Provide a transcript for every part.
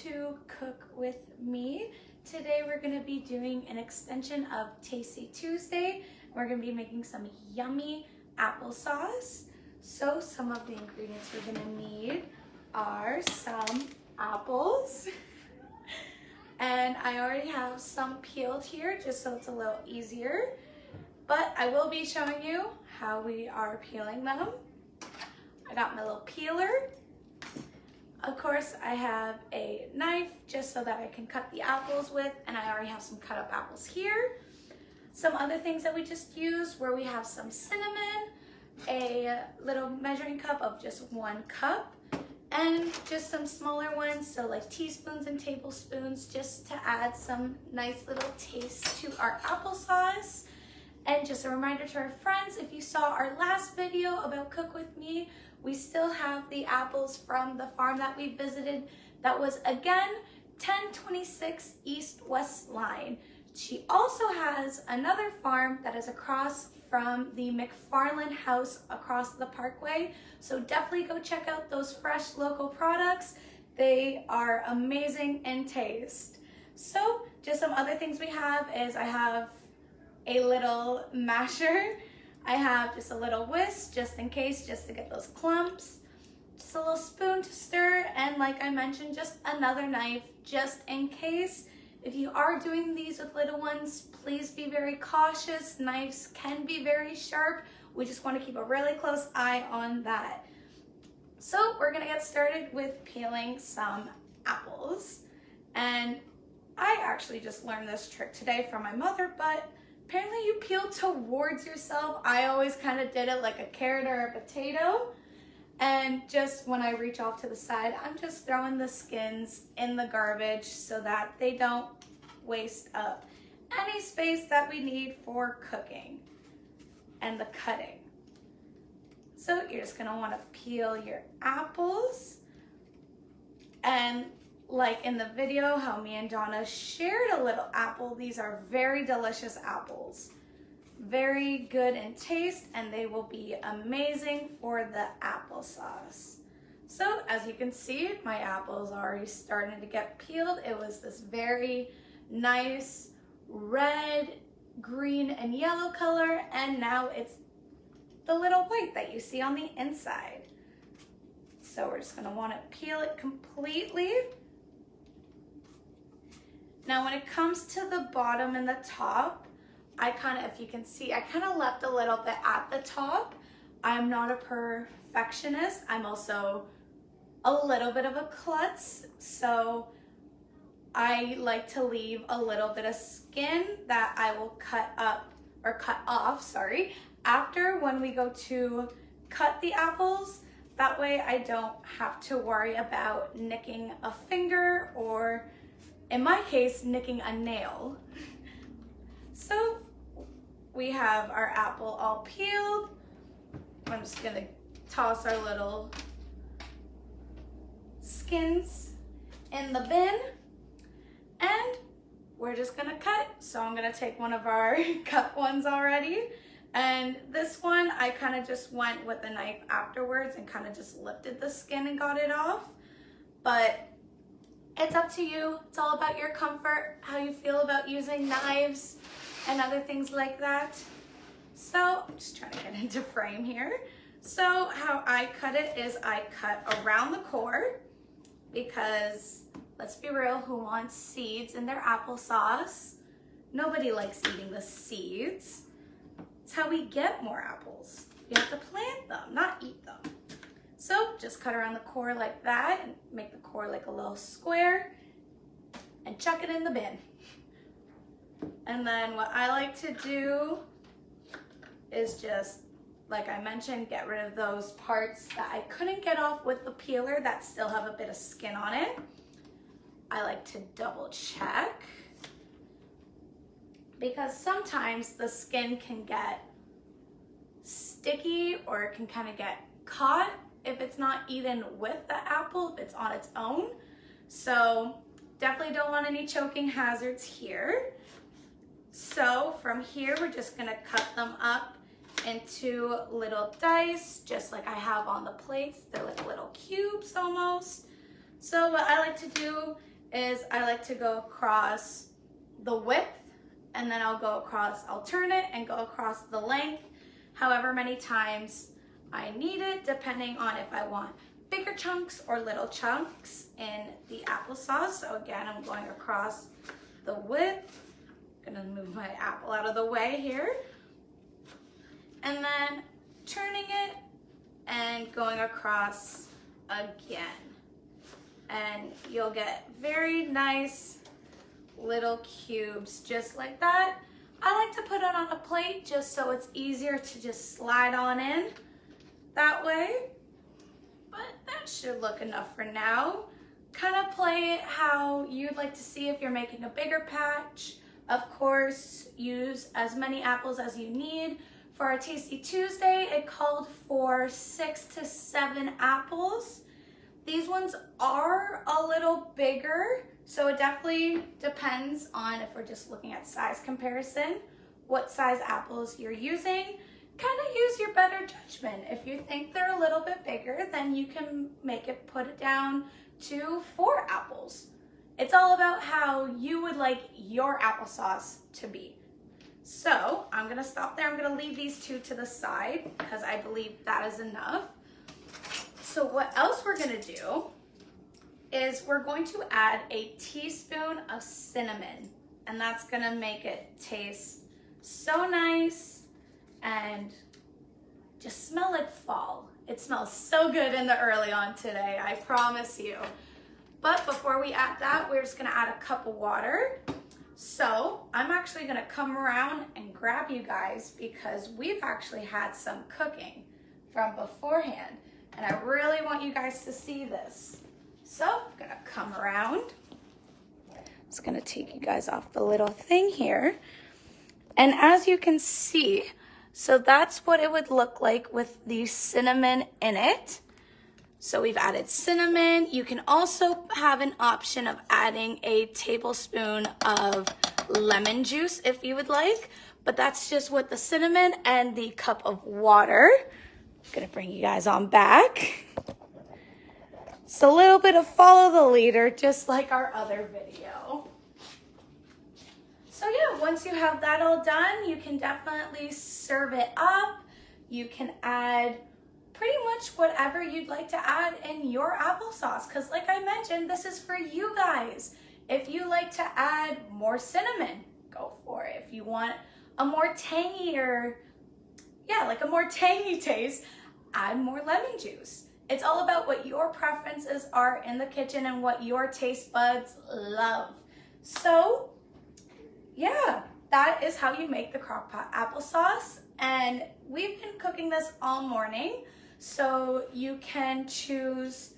to Cook With Me. Today we're going to be doing an extension of Tasty Tuesday. We're going to be making some yummy applesauce. So some of the ingredients we're going to need are some apples. And I already have some peeled here just so it's a little easier. But I will be showing you how we are peeling them. I got my little peeler. Of course, I have a knife just so that I can cut the apples with, and I already have some cut up apples here. Some other things that we just used where we have some cinnamon, a little measuring cup of just 1 cup, and just some smaller ones, so like teaspoons and tablespoons, just to add some nice little taste to our applesauce. And just a reminder to our friends, if you saw our last video about Cook With Me, we still have the apples from the farm that we visited. That was again 1026 East West Line. She also has another farm that is across from the McFarland house across the parkway. So definitely go check out those fresh local products. They are amazing in taste. So just some other things we have is I have a little masher. I have just a little whisk just in case, just to get those clumps. Just a little spoon to stir, and like I mentioned, just another knife just in case. If you are doing these with little ones, please be very cautious. Knives can be very sharp. We just want to keep a really close eye on that. So we're gonna get started with peeling some apples. And I actually just learned this trick today from my mother, but apparently you peel towards yourself. I always kind of did it like a carrot or a potato. And just when I reach off to the side, I'm just throwing the skins in the garbage so that they don't waste up any space that we need for cooking and the cutting. So you're just gonna wanna peel your apples. And like in the video, how me and Donna shared a little apple, these are very delicious apples. Very good in taste, and they will be amazing for the applesauce. So as you can see, my apple's already starting to get peeled. It was this very nice red, green, and yellow color, and now it's the little white that you see on the inside. So we're just gonna wanna peel it completely. Now when it comes to the bottom and the top, I kind of, if you can see, I kind of left a little bit at the top. I'm not a perfectionist. I'm also a little bit of a klutz. So I like to leave a little bit of skin that I will cut off, after when we go to cut the apples. That way I don't have to worry about nicking a finger or, in my case, nicking a nail. So we have our apple all peeled. I'm just gonna toss our little skins in the bin, and we're just gonna cut. So I'm gonna take one of our cut ones already, and this one I kind of just went with a knife afterwards and kind of just lifted the skin and got it off. But it's up to you. It's all about your comfort, how you feel about using knives and other things like that. So I'm just trying to get into frame here. So how I cut it is I cut around the core, because let's be real, who wants seeds in their applesauce? Nobody likes eating the seeds. It's how we get more apples. You have to plant them, not eat them. So just cut around the core like that and make the core like a little square and chuck it in the bin. And then what I like to do is just, like I mentioned, get rid of those parts that I couldn't get off with the peeler that still have a bit of skin on it. I like to double check, because sometimes the skin can get sticky or it can kind of get caught if it's not eaten with the apple, if it's on its own. So definitely don't want any choking hazards here. So from here, we're just gonna cut them up into little dice, just like I have on the plates. They're like little cubes almost. So what I like to do is I like to go across the width, and then I'll go across, I'll turn it and go across the length, however many times I need it, depending on if I want bigger chunks or little chunks in the applesauce. So again, I'm going across the width. I'm gonna move my apple out of the way here. And then turning it and going across again. And you'll get very nice little cubes just like that. I like to put it on a plate just so it's easier to just slide on in that way. But that should look enough for now. Kind of play it how you'd like to see if you're making a bigger batch. Of course, use as many apples as you need. For our Tasty Tuesday, it called for 6 to 7 apples. These ones are a little bigger, so it definitely depends on if we're just looking at size comparison, what size apples you're using. Kind of use your better judgment. If you think they're a little bit bigger, then you can put it down to 4 apples. It's all about how you would like your applesauce to be. So I'm gonna stop there. I'm gonna leave these 2 to the side because I believe that is enough. So what else we're gonna do is we're going to add a teaspoon of cinnamon, and that's gonna make it taste so nice and just smell like fall. It smells so good in the early on today, I promise you. But before we add that, we're just gonna add a cup of water. So I'm actually gonna come around and grab you guys because we've actually had some cooking from beforehand, and I really want you guys to see this. So I'm gonna come around. I'm just gonna take you guys off the little thing here. And as you can see, so that's what it would look like with the cinnamon in it. So we've added cinnamon. You can also have an option of adding a tablespoon of lemon juice if you would like, but that's just with the cinnamon and the cup of water. I'm gonna bring you guys on back. It's a little bit of follow the leader, just like our other video. So yeah, once you have that all done, you can definitely serve it up. You can add pretty much whatever you'd like to add in your applesauce, because like I mentioned, this is for you guys. If you like to add more cinnamon, go for it. If you want a more tangy a more tangy taste, add more lemon juice. It's all about what your preferences are in the kitchen and what your taste buds love. So yeah, that is how you make the Crockpot applesauce. And we've been cooking this all morning. So you can choose,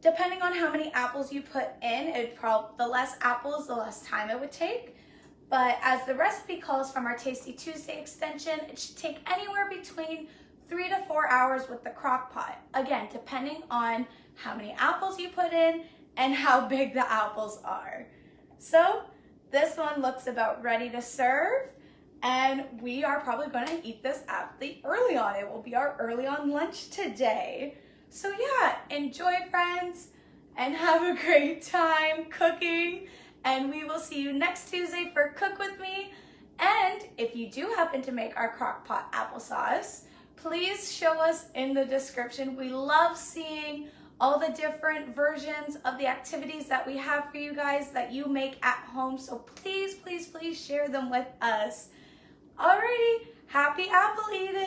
depending on how many apples you put in, the less apples, the less time it would take. But as the recipe calls from our Tasty Tuesday extension, it should take anywhere between 3 to 4 hours with the Crockpot. Again, depending on how many apples you put in and how big the apples are. So this one looks about ready to serve. And we are probably going to eat this at the early on. It will be our early on lunch today. So yeah, enjoy friends and have a great time cooking. And we will see you next Tuesday for Cook With Me. And if you do happen to make our Crockpot applesauce, please show us in the description. We love seeing all the different versions of the activities that we have for you guys that you make at home. So please, please, please share them with us. Alrighty, happy apple eating!